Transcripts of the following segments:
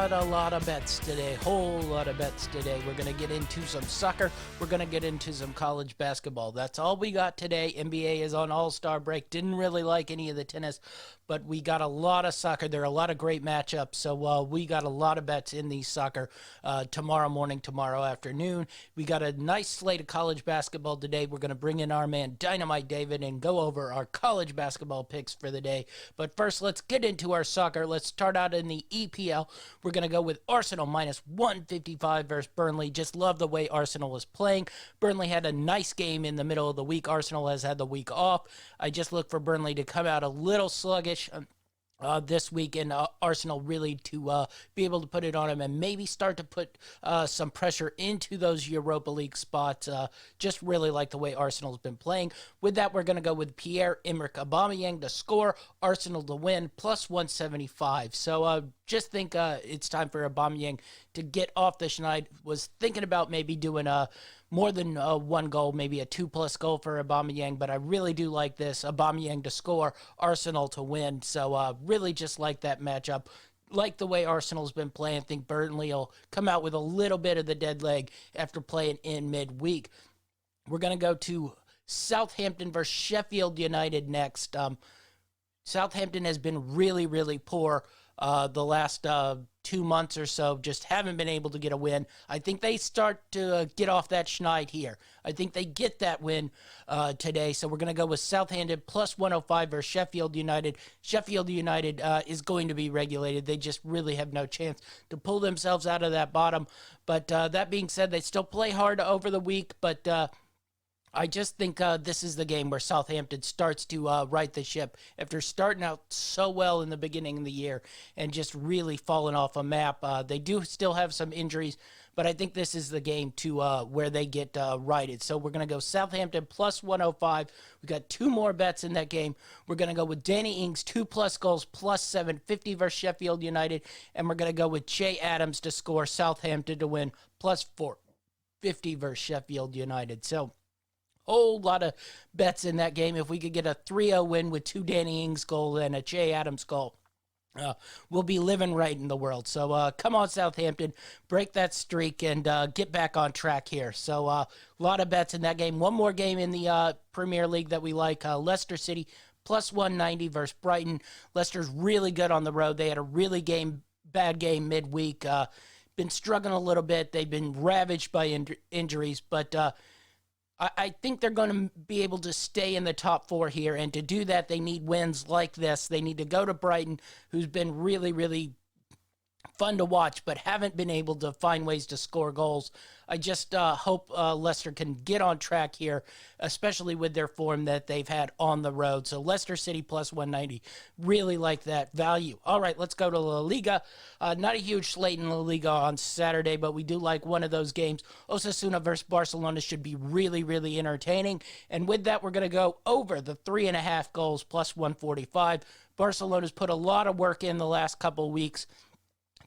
lot of bets today. Whole lot of bets today. We're going to get into some soccer. We're going to get into some college basketball. That's all we got today. NBA is on All-Star break. Didn't really like any of the tennis, but we got a lot of soccer. There are a lot of great matchups, so we got a lot of bets in the soccer tomorrow morning, tomorrow afternoon. We got a nice slate of college basketball today. We're going to bring in our man Dynamite David and go over our college basketball picks for the day. But first, let's get into our soccer. Let's start out in the EPL. We're going to go with Arsenal minus 155 versus Burnley. Just love the way Arsenal is playing. Burnley had a nice game in the middle of the week. Arsenal has had the week off. I just look for Burnley to come out a little sluggish this week, and Arsenal really to be able to put it on them and maybe start to put some pressure into those Europa League spots. Just really like the way Arsenal's been playing. With that, we're going to go with Pierre-Emerick Aubameyang to score, Arsenal to win, plus 175. So just think it's time for Aubameyang to get off the schneid. Was thinking about maybe doing more than one goal, maybe a 2+ goal for Aubameyang, but I really do like this. Aubameyang to score, Arsenal to win. So really just like that matchup. Like the way Arsenal's been playing. I think Burnley will come out with a little bit of the dead leg after playing in midweek. We're going to go to Southampton versus Sheffield United next. Southampton has been really, really poor the last 2 months or so. Just haven't been able to get a win. I think they start to get off that schneid here. I think they get that win today. So we're going to go with Southampton plus 105 versus Sheffield United. Sheffield United is going to be regulated. They just really have no chance to pull themselves out of that bottom. But that being said, they still play hard over the week, but I just think this is the game where Southampton starts to right the ship after starting out so well in the beginning of the year and just really falling off a map. They do still have some injuries, but I think this is the game to where they get righted. So we're going to go Southampton plus 105. We got two more bets in that game. We're going to go with Danny Ings 2+ goals plus 750 versus Sheffield United, and we're going to go with Che Adams to score, Southampton to win plus 450 versus Sheffield United. So whole lot of bets in that game. If we could get a 3-0 win with two Danny Ings goals and a Che Adams goal, we'll be living right in the world. So come on, Southampton, break that streak and get back on track here. So a lot of bets in that game. One more game in the Premier League that we like, Leicester City plus 190 versus Brighton. Leicester's really good on the road. They had a really bad game midweek. Been struggling a little bit. They've been ravaged by injuries, but I think they're going to be able to stay in the top four here, and to do that, they need wins like this. They need to go to Brighton, who's been really, really fun to watch, but haven't been able to find ways to score goals. I just hope Leicester can get on track here, especially with their form that they've had on the road. So Leicester City plus 190. Really like that value. All right, let's go to La Liga. Not a huge slate in La Liga on Saturday, but we do like one of those games. Osasuna versus Barcelona should be really, really entertaining. And with that, we're going to go over the 3.5 goals plus 145. Barcelona's put a lot of work in the last couple of weeks.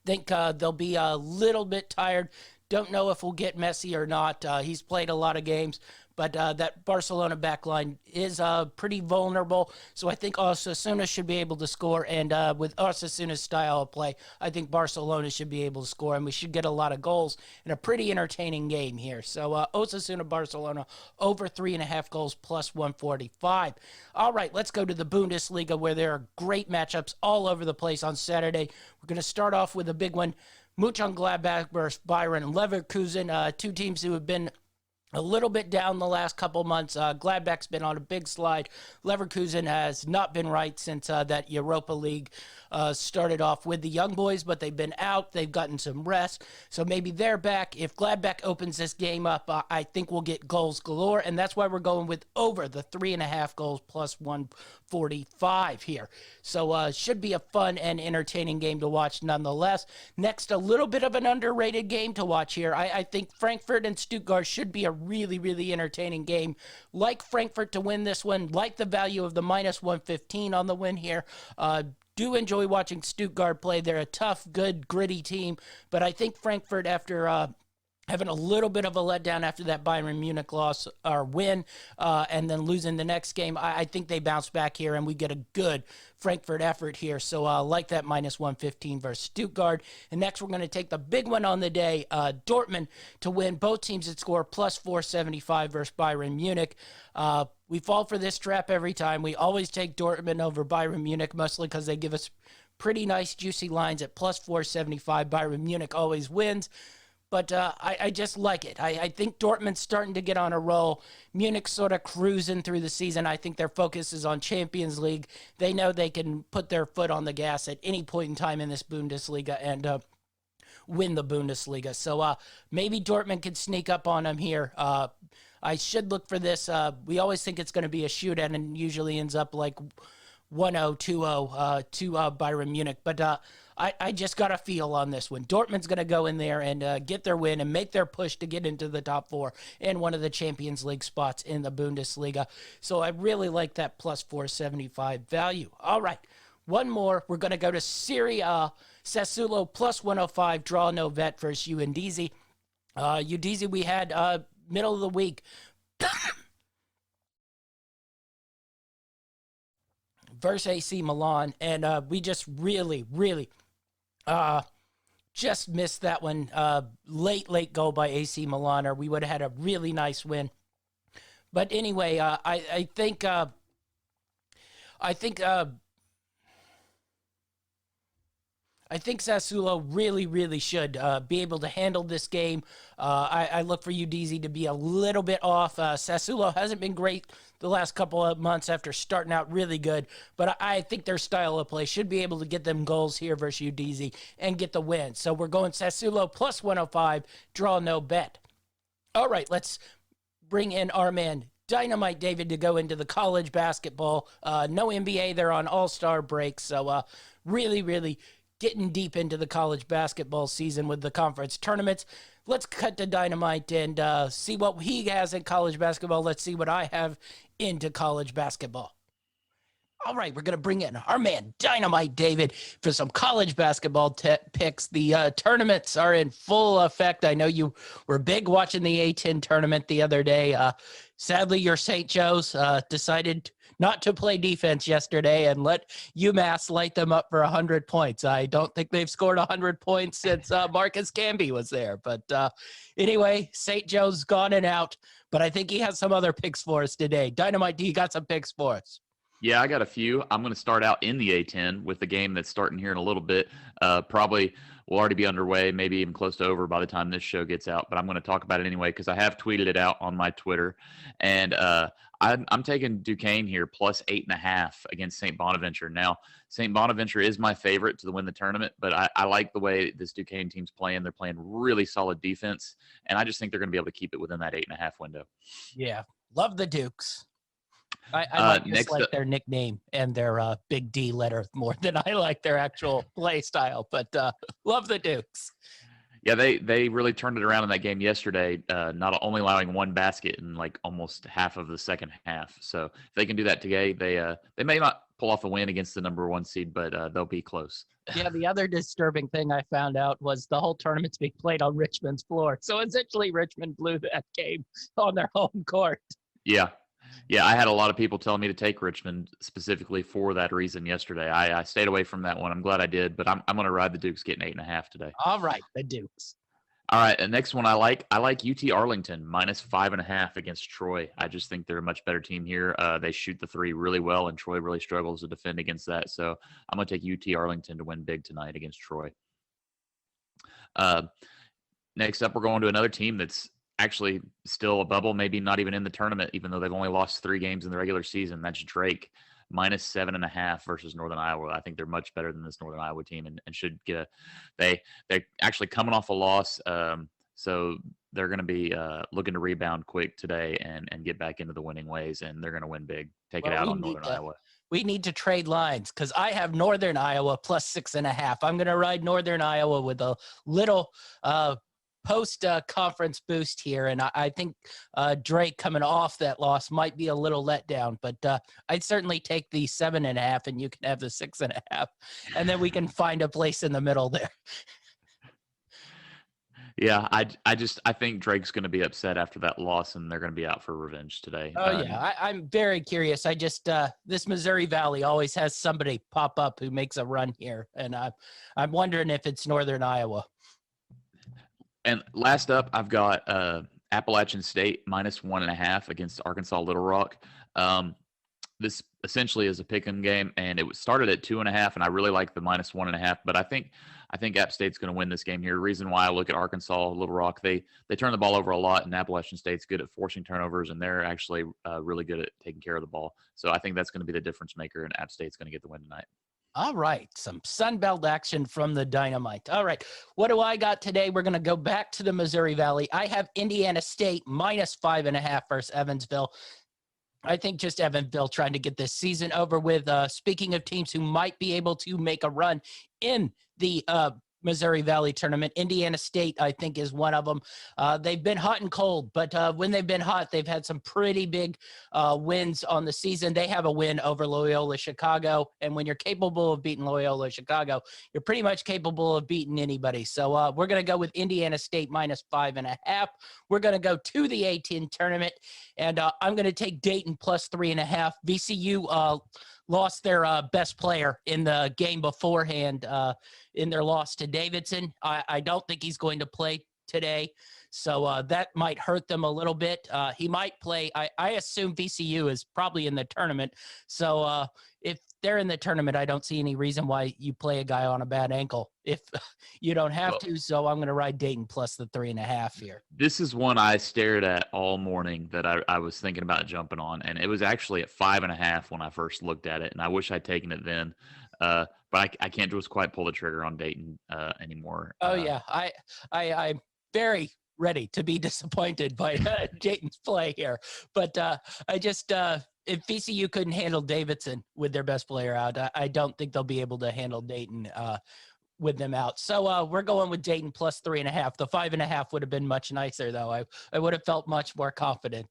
Think they'll be a little bit tired. Don't know if we'll get Messi or not. He's played a lot of games, but that Barcelona backline is pretty vulnerable. So I think Osasuna should be able to score, and with Osasuna's style of play, I think Barcelona should be able to score, and we should get a lot of goals in a pretty entertaining game here. So Osasuna-Barcelona over 3.5 goals plus 145. All right, let's go to the Bundesliga, where there are great matchups all over the place on Saturday. We're going to start off with a big one. Mönchengladbach versus Bayern Leverkusen, two teams who have been a little bit down the last couple months. Gladbach's been on a big slide. Leverkusen has not been right since that Europa League started off with the young boys, but they've been out. They've gotten some rest, so maybe they're back. If Gladbach opens this game up, I think we'll get goals galore, and that's why we're going with over the 3.5 goals plus 145 here. So should be a fun and entertaining game to watch nonetheless. Next, a little bit of an underrated game to watch here. I think Frankfurt and Stuttgart should be a really, really entertaining game. Like Frankfurt to win this one, like the value of the minus 115 on the win here. Do enjoy watching Stuttgart play. They're a tough, good, gritty team, but I think Frankfurt, after having a little bit of a letdown after that Bayern Munich loss or win, and then losing the next game. I think they bounce back here, and we get a good Frankfurt effort here. So I like that minus 115 versus Stuttgart. And next, we're going to take the big one on the day, Dortmund to win. Both teams that score plus 475 versus Bayern Munich. We fall for this trap every time. We always take Dortmund over Bayern Munich, mostly because they give us pretty nice, juicy lines at plus 475. Bayern Munich always wins. But I just like it. I think Dortmund's starting to get on a roll. Munich's sort of cruising through the season. I think their focus is on Champions League. They know they can put their foot on the gas at any point in time in this Bundesliga and win the Bundesliga. So maybe Dortmund can sneak up on them here. I should look for this. We always think it's going to be a shootout and usually ends up like 1-0, 2-0 to Bayern Munich. But I just got a feel on this one. Dortmund's going to go in there and get their win and make their push to get into the top four and one of the Champions League spots in the Bundesliga. So I really like that plus 475 value. All right, one more. We're going to go to Serie A. Sassuolo plus 105, draw no vet versus Udinese. Udinese we had middle of the week. Versus AC Milan, and we just really just missed that one. Late goal by AC Milan, or we would have had a really nice win. But anyway, I think Sassuolo really should be able to handle this game. I look for Udinese to be a little bit off. Sassuolo hasn't been great the last couple of months after starting out really good, but I think their style of play should be able to get them goals here versus Udinese and get the win. So we're going Sassuolo plus 105, draw no bet. All right, let's bring in our man Dynamite David to go into the college basketball. No NBA, they're on all-star break, so really getting deep into the college basketball season with the conference tournaments. Let's cut to Dynamite and see what he has in college basketball. Let's see what I have into college basketball. All right, we're going to bring in our man Dynamite David for some college basketball picks. The tournaments are in full effect. I know you were big watching the A-10 tournament the other day. Sadly, your St. Joe's decided not to play defense yesterday and let UMass light them up for 100 points. I don't think they've scored 100 points since Marcus Camby was there. But anyway, St. Joe's gone and out, but I think he has some other picks for us today. Dynamite, do you got some picks for us? Yeah, I got a few. I'm going to start out in the A-10 with the game that's starting here in a little bit. Probably will already be underway, maybe even close to over by the time this show gets out. But I'm going to talk about it anyway because I have tweeted it out on my Twitter. And I'm taking Duquesne here plus 8.5 against St. Bonaventure. Now, St. Bonaventure is my favorite to win the tournament, but I like the way this Duquesne team's playing. They're playing really solid defense, and I just think they're going to be able to keep it within that 8.5 window. Yeah, love the Dukes. I like their nickname and their big D letter more than I like their actual play style, but love the Dukes. Yeah, they really turned it around in that game yesterday, not only allowing one basket in like almost half of the second half. So if they can do that today, they may not pull off a win against the number 1 seed, but they'll be close. Yeah, the other disturbing thing I found out was the whole tournament's being played on Richmond's floor. So essentially Richmond blew that game on their home court. Yeah, I had a lot of people telling me to take Richmond specifically for that reason yesterday. I stayed away from that one. I'm glad I did, but I'm going to ride the Dukes getting 8.5 today. All right, the Dukes. All right, the next one I like UT Arlington minus 5.5 against Troy. I just think they're a much better team here. They shoot the three really well, and Troy really struggles to defend against that. So I'm going to take UT Arlington to win big tonight against Troy. Next up, we're going to another team that's actually still a bubble, maybe not even in the tournament, even though they've only lost 3 games in the regular season. That's Drake, minus 7.5 versus Northern Iowa. I think they're much better than this Northern Iowa team and should get they're actually coming off a loss. So they're going to be looking to rebound quick today and get back into the winning ways, and they're going to win big. Take it out on Northern Iowa. We need to trade lines because I have Northern Iowa plus 6.5. I'm going to ride Northern Iowa with a little post-conference boost here, and I think Drake coming off that loss might be a little letdown, but I'd certainly take the 7.5, and you can have the 6.5, and then we can find a place in the middle there. Yeah, I think Drake's going to be upset after that loss, and they're going to be out for revenge today. Oh yeah, I'm very curious. I just this Missouri Valley always has somebody pop up who makes a run here, and I'm wondering if it's Northern Iowa. And last up, I've got Appalachian State -1.5 against Arkansas Little Rock. This essentially is a pick'em game, and it was started at 2.5, and I really like the -1.5. But I think App State's going to win this game here. Reason why I look at Arkansas Little Rock, they turn the ball over a lot, and Appalachian State's good at forcing turnovers, and they're actually really good at taking care of the ball. So I think that's going to be the difference maker, and App State's going to get the win tonight. All right, some Sunbelt action from the Dynamite. All right, what do I got today? We're going to go back to the Missouri Valley. I have Indiana State -5.5 versus Evansville. I think just Evansville trying to get this season over with. Speaking of teams who might be able to make a run in the Missouri Valley tournament, Indiana State, I think, is one of them. They've been hot and cold, but when they've been hot, they've had some pretty big wins on the season. They have a win over Loyola Chicago, and when you're capable of beating Loyola Chicago, you're pretty much capable of beating anybody. So we're going to go with Indiana State -5.5. We're going to go to the A10 tournament, and I'm going to take Dayton +3.5. VCU lost their best player in the game beforehand in their loss to Davidson. I don't think he's going to play today, so that might hurt them a little bit. He might play. I assume VCU is probably in the tournament, so if they're in the tournament, I don't see any reason why you play a guy on a bad ankle if you don't have to. So I'm going to ride Dayton +3.5 here. This is one I stared at all morning that I was thinking about jumping on, and it was actually at 5.5 when I first looked at it, and I wish I'd taken it then. But I can't just quite pull the trigger on Dayton anymore. Oh yeah, I'm very ready to be disappointed by Dayton's play here, but I just if VCU couldn't handle Davidson with their best player out, I don't think they'll be able to handle Dayton with them out. So we're going with Dayton +3.5. The 5.5 would have been much nicer, though. I would have felt much more confident.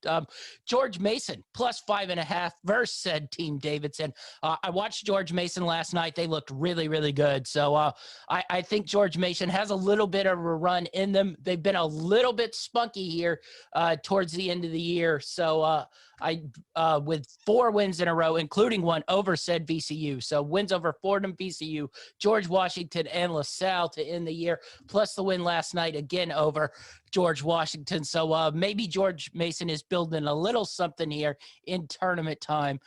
George Mason +5.5 versus said Team Davidson. I watched George Mason last night. They looked really, really good. So I think George Mason has a little bit of a run in them. They've been a little bit spunky here towards the end of the year. So with 4 wins in a row, including one over said VCU. So wins over Fordham, VCU, George Washington, and LaSalle to end the year, plus the win last night again over George Washington. So maybe George Mason is building a little something here in tournament time.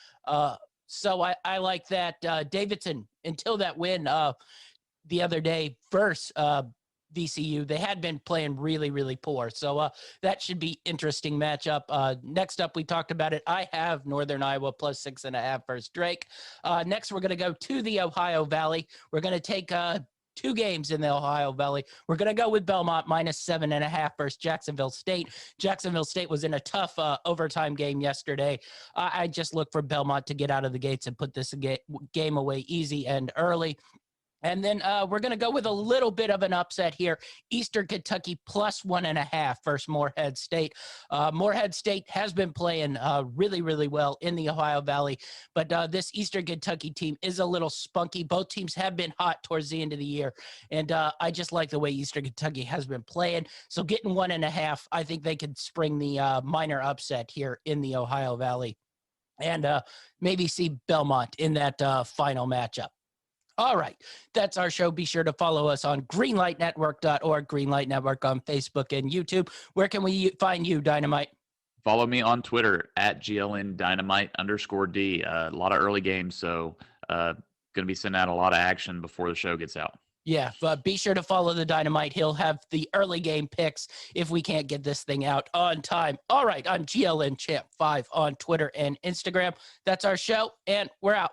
So I like that. Davidson, until that win the other day versus VCU, they had been playing really, really poor. So that should be interesting matchup. Next up, we talked about it. I have Northern Iowa +6.5 versus Drake. Next, we're going to go to the Ohio Valley. We're going to take 2 games in the Ohio Valley. We're going to go with Belmont -7.5 versus Jacksonville State. Jacksonville State was in a tough overtime game yesterday. I just look for Belmont to get out of the gates and put this game away easy and early. And then we're going to go with a little bit of an upset here. Eastern Kentucky +1.5 versus Morehead State. Morehead State has been playing really, really well in the Ohio Valley, but this Eastern Kentucky team is a little spunky. Both teams have been hot towards the end of the year, and I just like the way Eastern Kentucky has been playing. So getting 1.5, I think they could spring the minor upset here in the Ohio Valley and maybe see Belmont in that final matchup. All right. That's our show. Be sure to follow us on greenlightnetwork.org, Greenlight Network on Facebook and YouTube. Where can we find you, Dynamite? Follow me on Twitter at GLN_D. A lot of early games, so going to be sending out a lot of action before the show gets out. Yeah, but be sure to follow the Dynamite. He'll have the early game picks if we can't get this thing out on time. All right, I'm GLN Champ 5 on Twitter and Instagram. That's our show, and we're out.